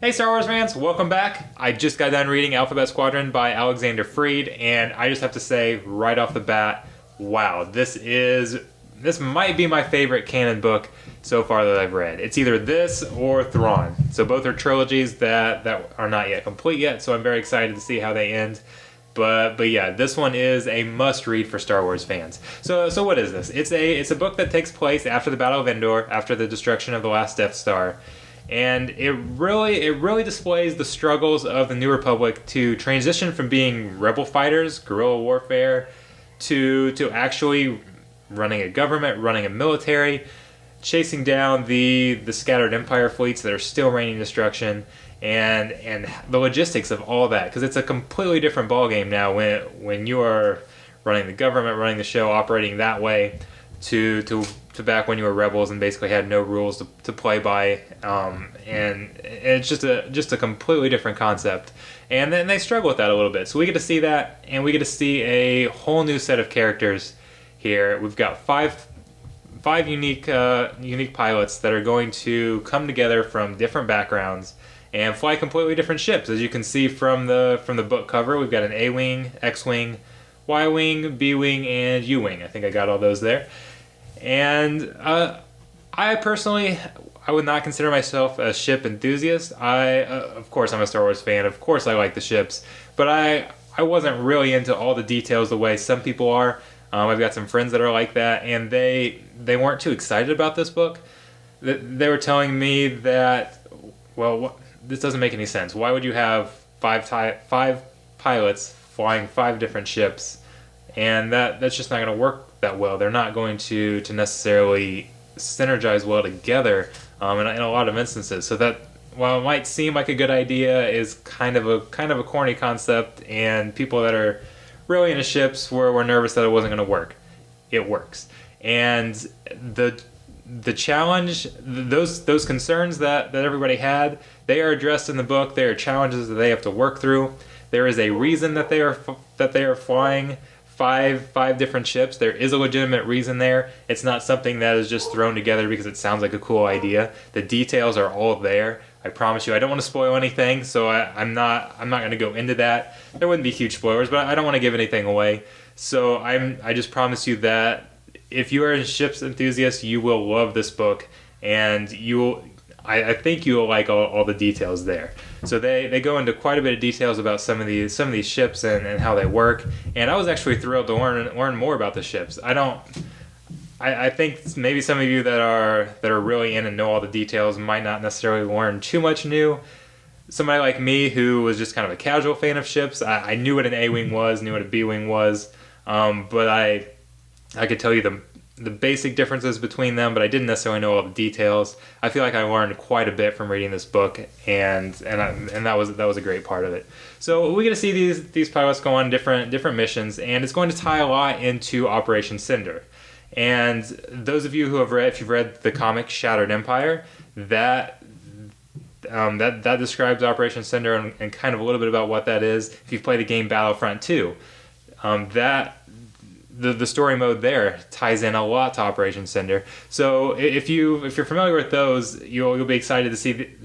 Hey Star Wars fans, welcome back. I just got done reading Alphabet Squadron by Alexander Freed, and I just have to say right off the bat, wow, this might be my favorite canon book so far that I've read. It's either this or Thrawn. So both are trilogies that are not yet complete yet, so I'm very excited to see how they end. But yeah, this one is a must-read for Star Wars fans. So what is this? It's a book that takes place after the Battle of Endor, after the destruction of the last Death Star. And it really displays the struggles of the New Republic to transition from being rebel fighters, guerrilla warfare, to actually running a government, running a military, chasing down the scattered Empire fleets that are still raining destruction, and the logistics of all that, because it's a completely different ballgame now when you are running the government, running the show, operating that way, to back when you were rebels and basically had no rules to play by, and it's just a completely different concept. And then they struggle with that a little bit. So we get to see that, and we get to see a whole new set of characters here. We've got five unique pilots that are going to come together from different backgrounds and fly completely different ships. As you can see from the book cover, we've got an A-Wing, X-Wing, Y-Wing, B-Wing, and U-Wing. I think I got all those there. And I personally, I would not consider myself a ship enthusiast. Of course, I'm a Star Wars fan. Of course, I like the ships. But I wasn't really into all the details the way some people are. I've got some friends that are like that, and they weren't too excited about this book. They were telling me that, well, this doesn't make any sense. Why would you have five pilots flying 5 different ships? And that's just not going to work that well. They're not going to necessarily synergize well together in a lot of instances. So that, while it might seem like a good idea, is kind of a corny concept, and people that are really into ships were nervous that it wasn't going to work. It works. And the challenge, those concerns that everybody had, they are addressed in the book. They are challenges that they have to work through. There is a reason that they are flying five different ships. There is a legitimate reason there. It's not something that is just thrown together because it sounds like a cool idea. The details are all there. I promise you. I don't want to spoil anything, so I'm not going to go into that. There wouldn't be huge spoilers, but I don't want to give anything away. So I just promise you that if you are a ships enthusiast, you will love this book, and I think you will like all the details there. So they go into quite a bit of details about some of these ships and how they work. And I was actually thrilled to learn more about the ships. I think maybe some of you that are really in and know all the details might not necessarily learn too much new. Somebody like me who was just kind of a casual fan of ships, I knew what an A-Wing was, knew what a B-Wing was, but I could tell you the basic differences between them, but I didn't necessarily know all the details. I feel like I learned quite a bit from reading this book, and that was a great part of it. So we get to see these pilots go on different missions, and it's going to tie a lot into Operation Cinder. And those of you who if you've read the comic Shattered Empire, that describes Operation Cinder and kind of a little bit about what that is. If you've played the game Battlefront 2, the story mode there ties in a lot to Operation Cinder. So if you're familiar with those, you'll be excited to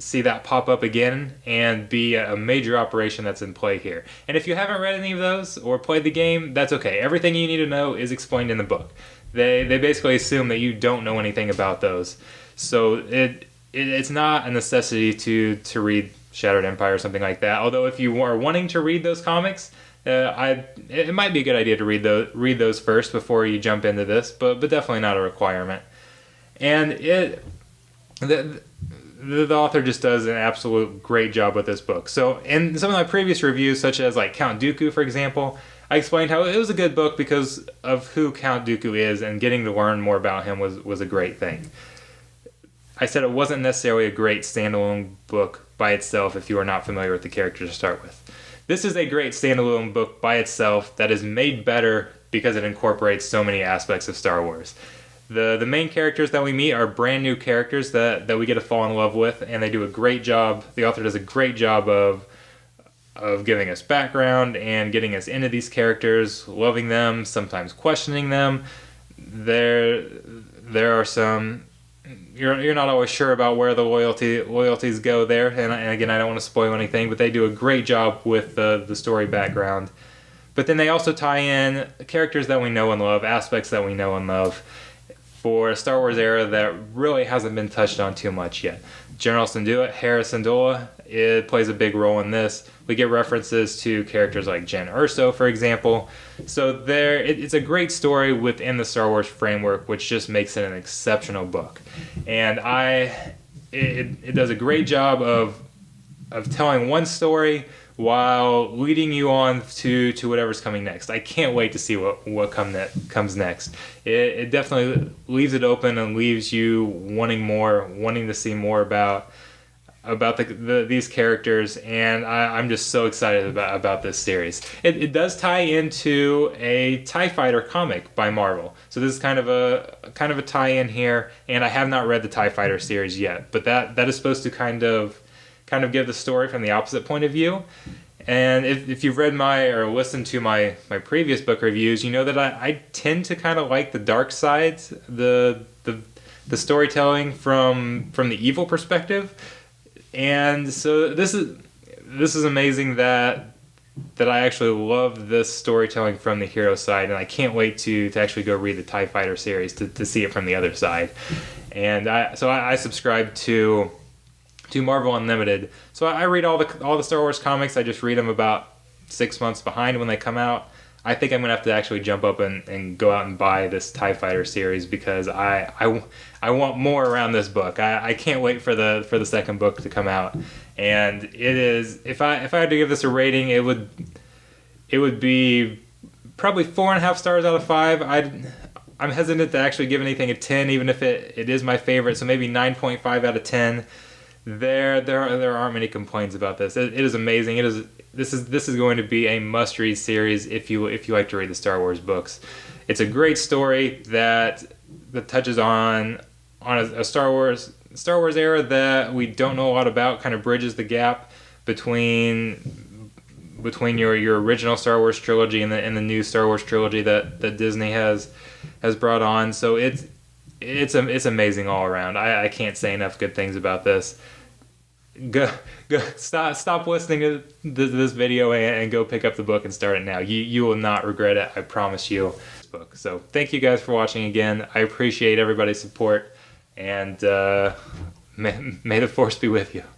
see that pop up again and be a major operation that's in play here. And if you haven't read any of those or played the game, that's okay. Everything you need to know is explained in the book. They basically assume that you don't know anything about those. So it's not a necessity to read Shattered Empire or something like that. Although if you are wanting to read those comics, it might be a good idea to read those first before you jump into this, but definitely not a requirement. And the author just does an absolute great job with this book. So in some of my previous reviews, such as like Count Dooku, for example, I explained how it was a good book because of who Count Dooku is, and getting to learn more about him was a great thing. I said it wasn't necessarily a great standalone book by itself if you are not familiar with the character to start with. This is a great standalone book by itself that is made better because it incorporates so many aspects of Star Wars. The main characters that we meet are brand new characters that we get to fall in love with, and they do a great job. The author does a great job of giving us background and getting us into these characters, loving them, sometimes questioning them. There are some you're not always sure about where the loyalties go there. And again, I don't want to spoil anything, but they do a great job with the story background. But then they also tie in characters that we know and love, aspects that we know and love, for a Star Wars era that really hasn't been touched on too much yet. General Syndulla, Hera Syndulla, it plays a big role in this. We get references to characters like Jyn Erso, for example. So it's a great story within the Star Wars framework, which just makes it an exceptional book. And it does a great job of telling one story while leading you on to whatever's coming next. I can't wait to see what comes next. It definitely leaves it open and leaves you wanting more, wanting to see more about these characters, and I'm just so excited about this series. It does tie into a TIE Fighter comic by Marvel, so this is kind of a tie-in here, and I have not read the TIE Fighter series yet, but that is supposed to kind of give the story from the opposite point of view. And if you've read or listened to my previous book reviews, you know that I tend to kind of like the dark sides, the storytelling from the evil perspective. And so this is amazing that I actually love this storytelling from the hero side, and I can't wait to actually go read the TIE Fighter series to see it from the other side. And I subscribe to Marvel Unlimited. So I read all the Star Wars comics. I just read them about 6 months behind when they come out. I think I'm gonna have to actually jump up and go out and buy this TIE Fighter series, because I want more around this book. I can't wait for the second book to come out. And it is, if I had to give this a rating, it would be probably 4.5 stars out of 5. I'm hesitant to actually give anything a 10, even if it is my favorite. So maybe 9.5 out of 10. There aren't many complaints about this. It is amazing. This is going to be a must-read series if you like to read the Star Wars books. It's a great story that touches on a Star Wars era that we don't know a lot about. Kind of bridges the gap between your original Star Wars trilogy and the new Star Wars trilogy that Disney has brought on. So it's amazing all around. I can't say enough good things about this. Go stop listening to this video and go pick up the book and start it now. You will not regret it, I promise you. Book. So thank you guys for watching again. I appreciate everybody's support, and may the Force be with you.